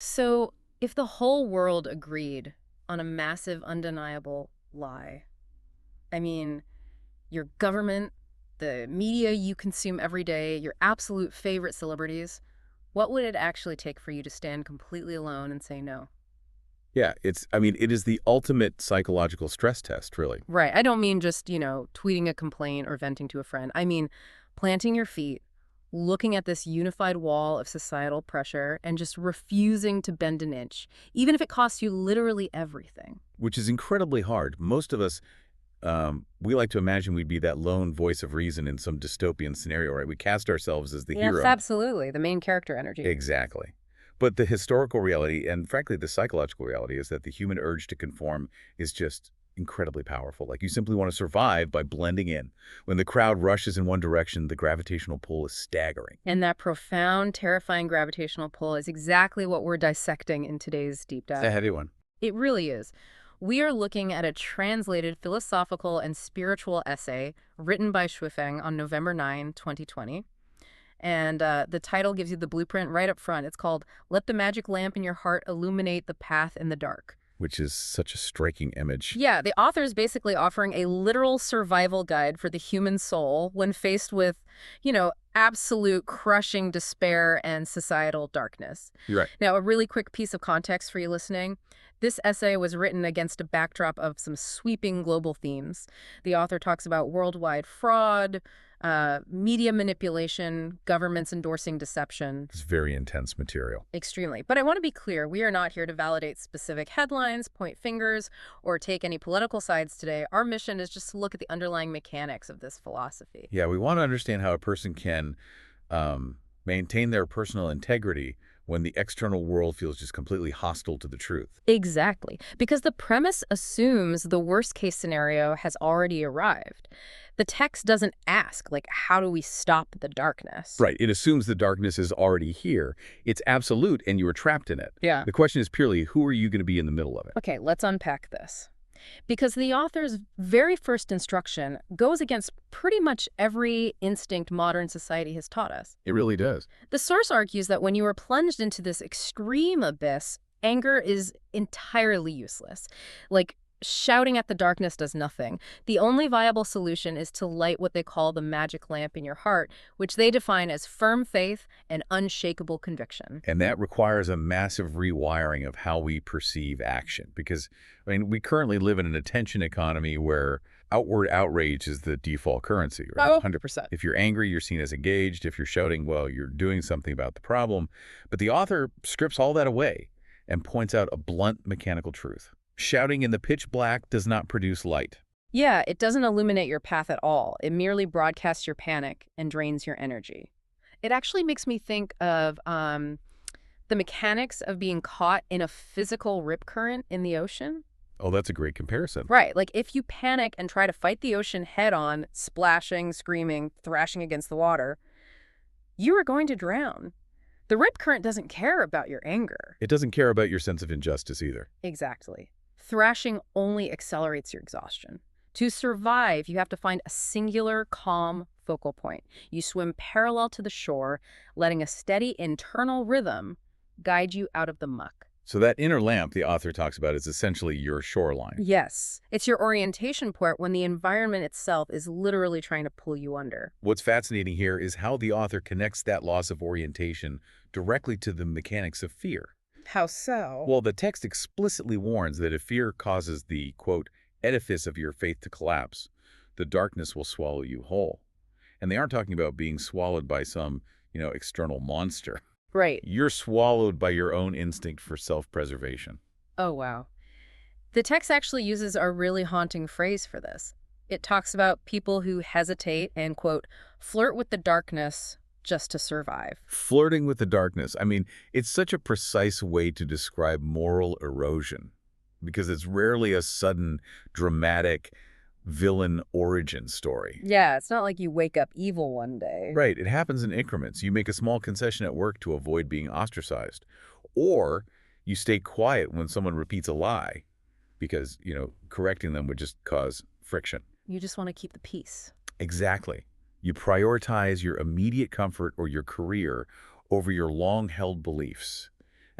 So, if the whole world agreed on a massive, undeniable lie, I mean, your government, the media you consume every day, your absolute favorite celebrities, what would it actually take for you to stand completely alone and say no? Yeah, it is the ultimate psychological stress test, really. Right. I don't mean just, tweeting a complaint or venting to a friend. I mean, planting your feet, looking at this unified wall of societal pressure, and just refusing to bend an inch, even if it costs you literally everything. Which is incredibly hard. Most of us, we like to imagine we'd be that lone voice of reason in some dystopian scenario, right? We cast ourselves as the Yes, hero. absolutely. The main character energy. Exactly. But the historical reality, and frankly, the psychological reality, is that the human urge to conform is just incredibly powerful. Like you simply want to survive by blending in. When the crowd rushes in one direction, the gravitational pull is staggering. And that profound, terrifying gravitational pull is exactly what we're dissecting in today's deep It's a dive. heavy one. It really is. We are looking at a translated philosophical and spiritual essay written by Shuifeng on November 9, 2020. And the title gives you the blueprint right up front. It's called Let the Magic Lamp in Your Heart Illuminate the Path in the Dark. Which is such a striking image. Yeah, the author is basically offering a literal survival guide for the human soul when faced with, absolute crushing despair and societal darkness. You're right. Now, a really quick piece of context for you listening. This essay was written against a backdrop of some sweeping global themes. The author talks about worldwide fraud, media manipulation, governments endorsing deception. It's very intense material. Extremely. But I want to be clear, we are not here to validate specific headlines, point fingers, or take any political sides today. Our mission is just to look at the underlying mechanics of this philosophy. Yeah, we want to understand how a person can maintain their personal integrity when the external world feels just completely hostile to the truth. Exactly. Because the premise assumes the worst case scenario has already arrived. The text doesn't ask, like, how do we stop the darkness? Right. It assumes the darkness is already here. It's absolute and you are trapped in it. Yeah. The question is purely, who are you going to be in the middle of it? Okay, let's unpack this. Because the author's very first instruction goes against pretty much every instinct modern society has taught us. It really does. The source argues that when you are plunged into this extreme abyss, anger is entirely useless. Like, shouting at the darkness does nothing. The only viable solution is to light what they call the magic lamp in your heart, which they define as firm faith and unshakable conviction. And that requires a massive rewiring of how we perceive action. Because, we currently live in an attention economy where outward outrage is the default currency, right? Oh, 100%. If you're angry, you're seen as engaged. If you're shouting, well, you're doing something about the problem. But the author strips all that away and points out a blunt mechanical truth. Shouting in the pitch black does not produce light. Yeah, it doesn't illuminate your path at all. It merely broadcasts your panic and drains your energy. It actually makes me think of the mechanics of being caught in a physical rip current in the ocean. Oh, that's a great comparison. Right, like if you panic and try to fight the ocean head on, splashing, screaming, thrashing against the water, you are going to drown. The rip current doesn't care about your anger. It doesn't care about your sense of injustice either. Exactly. Thrashing only accelerates your exhaustion. To survive, you have to find a singular, calm focal point. You swim parallel to the shore, letting a steady internal rhythm guide you out of the muck. So that inner lamp the author talks about is essentially your shoreline. Yes, it's your orientation port when the environment itself is literally trying to pull you under. What's fascinating here is how the author connects that loss of orientation directly to the mechanics of fear. How so? Well, the text explicitly warns that if fear causes the, quote, edifice of your faith to collapse, the darkness will swallow you whole. And they aren't talking about being swallowed by some, external monster. Right. You're swallowed by your own instinct for self-preservation. Oh, wow. The text actually uses a really haunting phrase for this. It talks about people who hesitate and, quote, flirt with the darkness just to survive. Flirting with the darkness. It's such a precise way to describe moral erosion because it's rarely a sudden, dramatic villain origin story. Yeah, it's not like you wake up evil one day. Right. It happens in increments. You make a small concession at work to avoid being ostracized. Or you stay quiet when someone repeats a lie because, correcting them would just cause friction. You just want to keep the peace. Exactly. You prioritize your immediate comfort or your career over your long-held beliefs.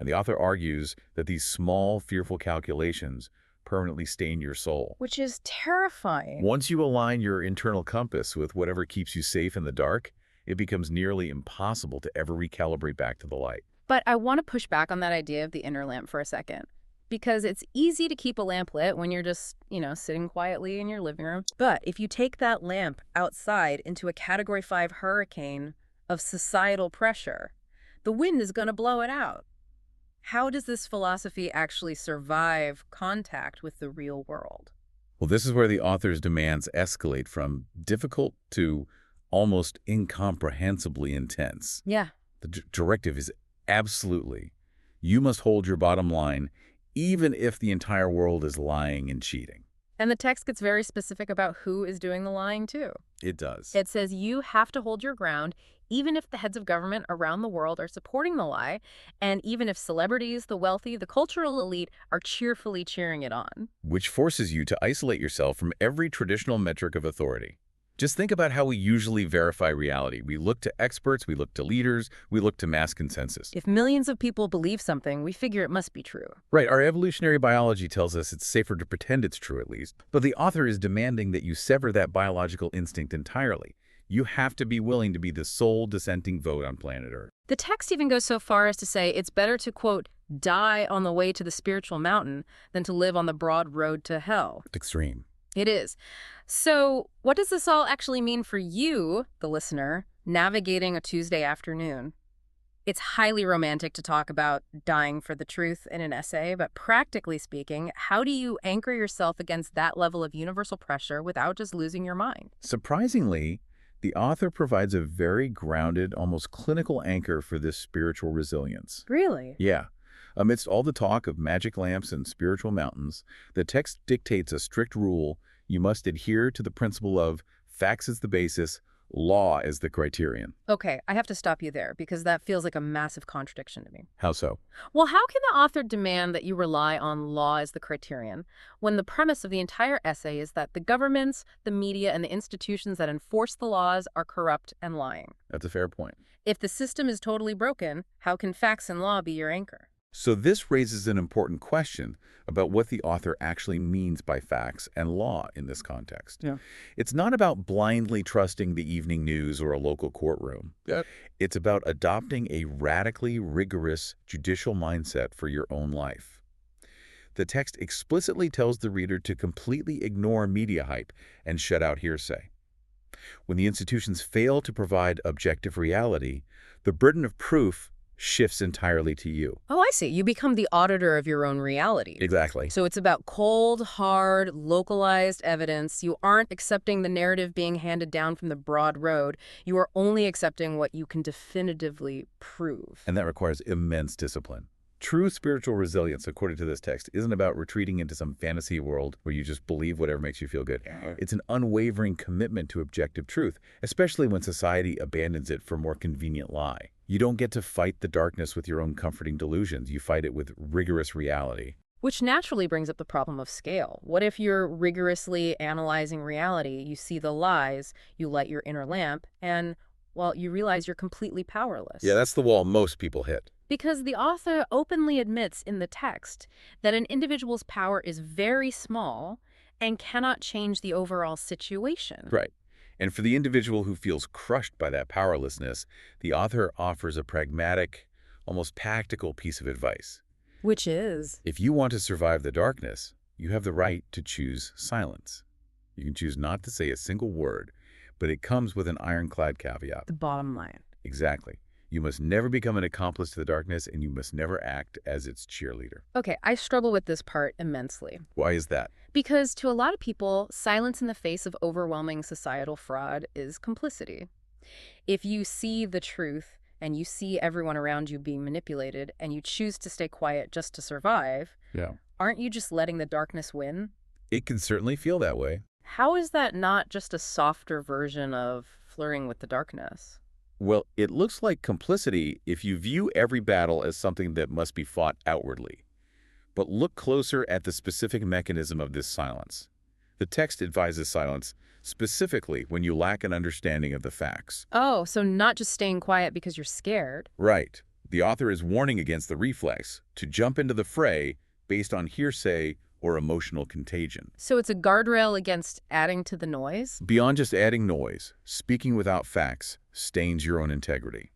And the author argues that these small, fearful calculations permanently stain your soul. Which is terrifying. Once you align your internal compass with whatever keeps you safe in the dark, it becomes nearly impossible to ever recalibrate back to the light. But I want to push back on that idea of the inner lamp for a second. Because it's easy to keep a lamp lit when you're just, sitting quietly in your living room. But if you take that lamp outside into a Category 5 hurricane of societal pressure, the wind is going to blow it out. How does this philosophy actually survive contact with the real world? Well, this is where the author's demands escalate from difficult to almost incomprehensibly intense. Yeah. The directive is absolutely, you must hold your bottom line even if the entire world is lying and cheating. And the text gets very specific about who is doing the lying, too. It does. It says you have to hold your ground, even if the heads of government around the world are supporting the lie, and even if celebrities, the wealthy, the cultural elite are cheerfully cheering it on. Which forces you to isolate yourself from every traditional metric of authority. Just think about how we usually verify reality. We look to experts, we look to leaders, we look to mass consensus. If millions of people believe something, we figure it must be true. Right, our evolutionary biology tells us it's safer to pretend it's true at least. But the author is demanding that you sever that biological instinct entirely. You have to be willing to be the sole dissenting vote on planet Earth. The text even goes so far as to say it's better to, quote, die on the way to the spiritual mountain than to live on the broad road to hell. Extreme. It is. So what does this all actually mean for you, the listener, navigating a Tuesday afternoon? It's highly romantic to talk about dying for the truth in an essay, but practically speaking, how do you anchor yourself against that level of universal pressure without just losing your mind? Surprisingly, the author provides a very grounded, almost clinical anchor for this spiritual resilience. Really? Yeah. Amidst all the talk of magic lamps and spiritual mountains, the text dictates a strict rule: you must adhere to the principle of facts as the basis, law as the criterion. Okay, I have to stop you there because that feels like a massive contradiction to me. How so? Well, how can the author demand that you rely on law as the criterion when the premise of the entire essay is that the governments, the media, and the institutions that enforce the laws are corrupt and lying? That's a fair point. If the system is totally broken, how can facts and law be your anchor? So this raises an important question about what the author actually means by facts and law in this context. Yeah. It's not about blindly trusting the evening news or a local courtroom. Yeah. It's about adopting a radically rigorous judicial mindset for your own life. The text explicitly tells the reader to completely ignore media hype and shut out hearsay. When the institutions fail to provide objective reality, the burden of proof shifts entirely to you. Oh, I see. You become the auditor of your own reality. Exactly. So it's about cold, hard, localized evidence. You aren't accepting the narrative being handed down from the broad road. You are only accepting what you can definitively prove. And that requires immense discipline. True spiritual resilience, according to this text, isn't about retreating into some fantasy world where you just believe whatever makes you feel good. It's an unwavering commitment to objective truth, especially when society abandons it for more convenient lie. You don't get to fight the darkness with your own comforting delusions. You fight it with rigorous reality. Which naturally brings up the problem of scale. What if you're rigorously analyzing reality, you see the lies, you light your inner lamp, and, well, you realize you're completely powerless? Yeah, that's the wall most people hit. Because the author openly admits in the text that an individual's power is very small and cannot change the overall situation. Right. And for the individual who feels crushed by that powerlessness, the author offers a pragmatic, almost tactical piece of advice. Which is? If you want to survive the darkness, you have the right to choose silence. You can choose not to say a single word, but it comes with an ironclad caveat. The bottom line. Exactly. You must never become an accomplice to the darkness, and you must never act as its cheerleader. Okay, I struggle with this part immensely. Why is that? Because to a lot of people, silence in the face of overwhelming societal fraud is complicity. If you see the truth and you see everyone around you being manipulated and you choose to stay quiet just to survive, aren't you just letting the darkness win? It can certainly feel that way. How is that not just a softer version of flirting with the darkness? Well, it looks like complicity if you view every battle as something that must be fought outwardly. But look closer at the specific mechanism of this silence. The text advises silence specifically when you lack an understanding of the facts. Oh, so not just staying quiet because you're scared. Right. The author is warning against the reflex to jump into the fray based on hearsay or emotional contagion. So it's a guardrail against adding to the noise? Beyond just adding noise, speaking without facts stains your own integrity.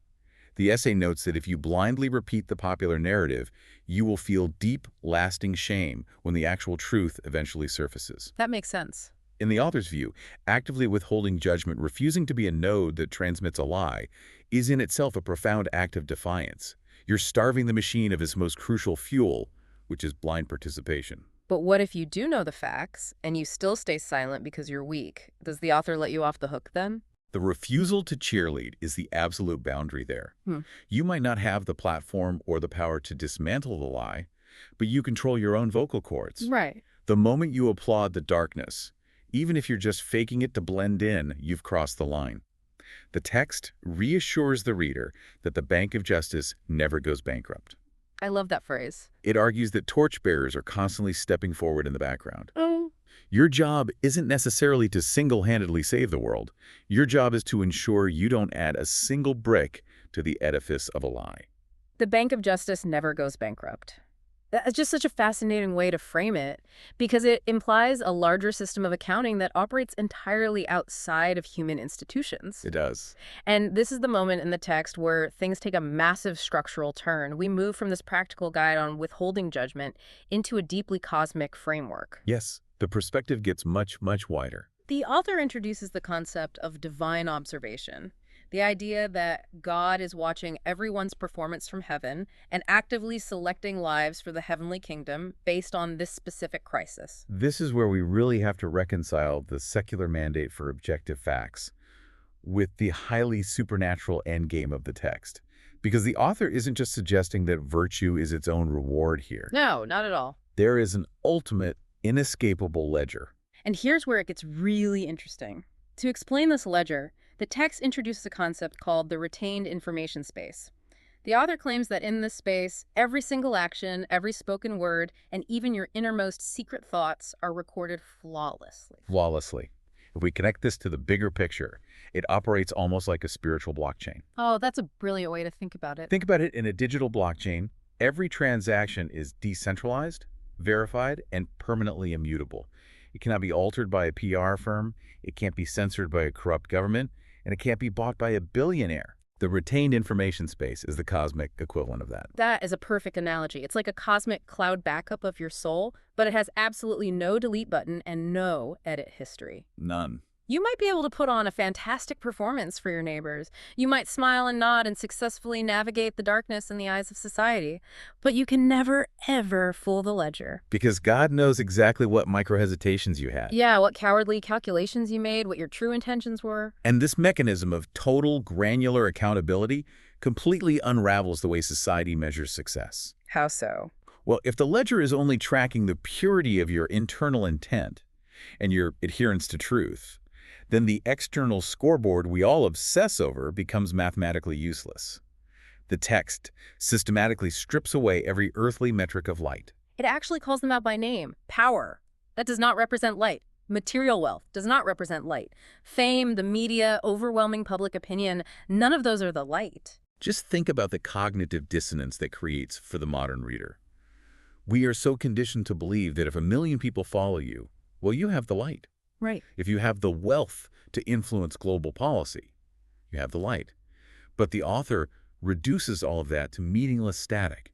The essay notes that if you blindly repeat the popular narrative, you will feel deep, lasting shame when the actual truth eventually surfaces. That makes sense. In the author's view, actively withholding judgment, refusing to be a node that transmits a lie, is in itself a profound act of defiance. You're starving the machine of its most crucial fuel, which is blind participation. But what if you do know the facts and you still stay silent because you're weak? Does the author let you off the hook then? The refusal to cheerlead is the absolute boundary there. You might not have the platform or the power to dismantle the lie, but you control your own vocal cords. Right. The moment you applaud the darkness, even if you're just faking it to blend in, you've crossed the line. The text reassures the reader that the Bank of Justice never goes bankrupt. I love that phrase. It argues that torchbearers are constantly stepping forward in the background. Oh. Your job isn't necessarily to single-handedly save the world. Your job is to ensure you don't add a single brick to the edifice of a lie. The Bank of Justice never goes bankrupt. That's just such a fascinating way to frame it, because it implies a larger system of accounting that operates entirely outside of human institutions. It does. And this is the moment in the text where things take a massive structural turn. We move from this practical guide on withholding judgment into a deeply cosmic framework. Yes, the perspective gets much, much wider. The author introduces the concept of divine observation. The idea that God is watching everyone's performance from heaven and actively selecting lives for the heavenly kingdom based on this specific crisis. This is where we really have to reconcile the secular mandate for objective facts with the highly supernatural endgame of the text. Because the author isn't just suggesting that virtue is its own reward here. No, not at all. There is an ultimate, inescapable ledger. And here's where it gets really interesting. To explain this ledger, the text introduces a concept called the retained information space. The author claims that in this space, every single action, every spoken word, and even your innermost secret thoughts are recorded flawlessly. Flawlessly. If we connect this to the bigger picture, it operates almost like a spiritual blockchain. Oh, that's a brilliant way to think about it. Think about it in a digital blockchain. Every transaction is decentralized, verified, and permanently immutable. It cannot be altered by a PR firm, it can't be censored by a corrupt government, and it can't be bought by a billionaire. The retained information space is the cosmic equivalent of that. That is a perfect analogy. It's like a cosmic cloud backup of your soul, but it has absolutely no delete button and no edit history. None. You might be able to put on a fantastic performance for your neighbors. You might smile and nod and successfully navigate the darkness in the eyes of society. But you can never, ever fool the ledger. Because God knows exactly what micro-hesitations you had. Yeah, what cowardly calculations you made, what your true intentions were. And this mechanism of total granular accountability completely unravels the way society measures success. How so? Well, if the ledger is only tracking the purity of your internal intent and your adherence to truth, then the external scoreboard we all obsess over becomes mathematically useless. The text systematically strips away every earthly metric of light. It actually calls them out by name. Power. That does not represent light. Material wealth does not represent light. Fame, the media, overwhelming public opinion, none of those are the light. Just think about the cognitive dissonance that creates for the modern reader. We are so conditioned to believe that if 1 million people follow you, well, you have the light. Right. If you have the wealth to influence global policy, you have the light. But the author reduces all of that to meaningless static.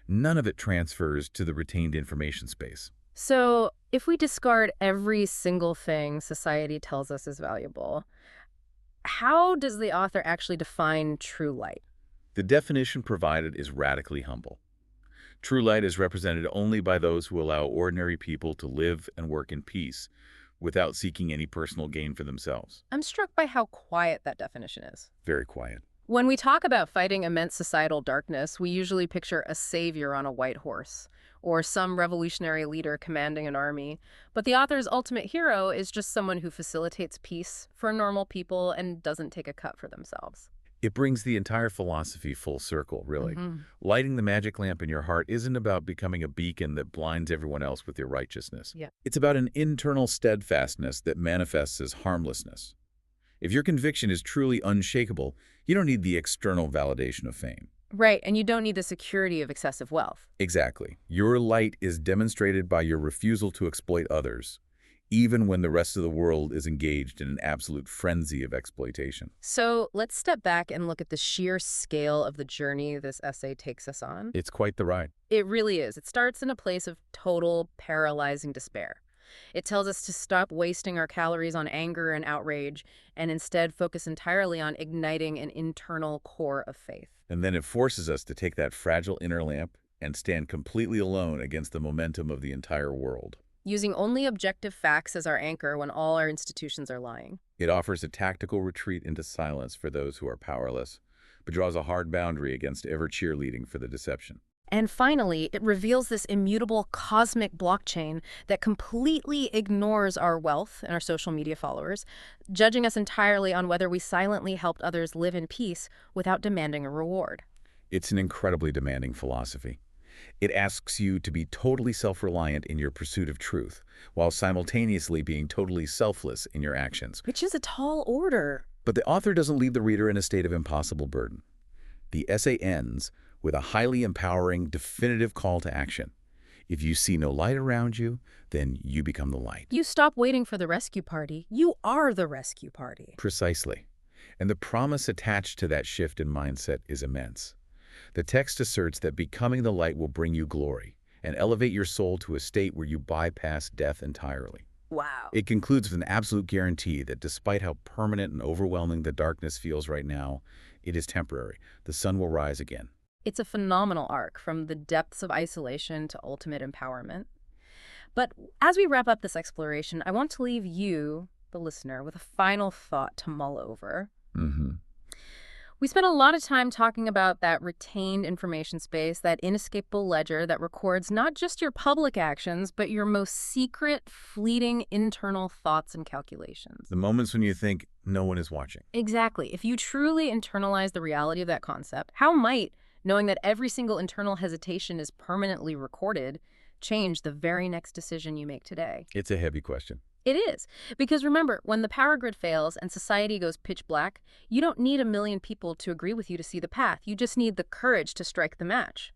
None of it transfers to the retained information space. So if we discard every single thing society tells us is valuable, how does the author actually define true light? The definition provided is radically humble. True light is represented only by those who allow ordinary people to live and work in peace without seeking any personal gain for themselves. I'm struck by how quiet that definition is. Very quiet. When we talk about fighting immense societal darkness, we usually picture a savior on a white horse, or some revolutionary leader commanding an army. But the author's ultimate hero is just someone who facilitates peace for normal people and doesn't take a cut for themselves. It brings the entire philosophy full circle, really. Lighting the magic lamp in your heart isn't about becoming a beacon that blinds everyone else with your righteousness. Yeah. It's about an internal steadfastness that manifests as harmlessness. If your conviction is truly unshakable, you don't need the external validation of fame. Right, and you don't need the security of excessive wealth. Exactly. Your light is demonstrated by your refusal to exploit others, even when the rest of the world is engaged in an absolute frenzy of exploitation. So let's step back and look at the sheer scale of the journey this essay takes us on. It's quite the ride. It really is. It starts in a place of total, paralyzing despair. It tells us to stop wasting our calories on anger and outrage and instead focus entirely on igniting an internal core of faith. And then it forces us to take that fragile inner lamp and stand completely alone against the momentum of the entire world. Using only objective facts as our anchor when all our institutions are lying. It offers a tactical retreat into silence for those who are powerless, but draws a hard boundary against ever cheerleading for the deception. And finally, it reveals this immutable cosmic blockchain that completely ignores our wealth and our social media followers, judging us entirely on whether we silently helped others live in peace without demanding a reward. It's an incredibly demanding philosophy. It asks you to be totally self-reliant in your pursuit of truth, while simultaneously being totally selfless in your actions. Which is a tall order. But the author doesn't leave the reader in a state of impossible burden. The essay ends with a highly empowering, definitive call to action. If you see no light around you, then you become the light. You stop waiting for the rescue party. You are the rescue party. Precisely. And the promise attached to that shift in mindset is immense. The text asserts that becoming the light will bring you glory and elevate your soul to a state where you bypass death entirely. Wow. It concludes with an absolute guarantee that despite how permanent and overwhelming the darkness feels right now, it is temporary. The sun will rise again. It's a phenomenal arc from the depths of isolation to ultimate empowerment. But as we wrap up this exploration, I want to leave you, the listener, with a final thought to mull over. We spent a lot of time talking about that retained information space, that inescapable ledger that records not just your public actions, but your most secret, fleeting internal thoughts and calculations. The moments when you think no one is watching. Exactly. If you truly internalize the reality of that concept, how might knowing that every single internal hesitation is permanently recorded change the very next decision you make today? It's a heavy question. It is. Because remember, when the power grid fails and society goes pitch black, you don't need a million people to agree with you to see the path. You just need the courage to strike the match.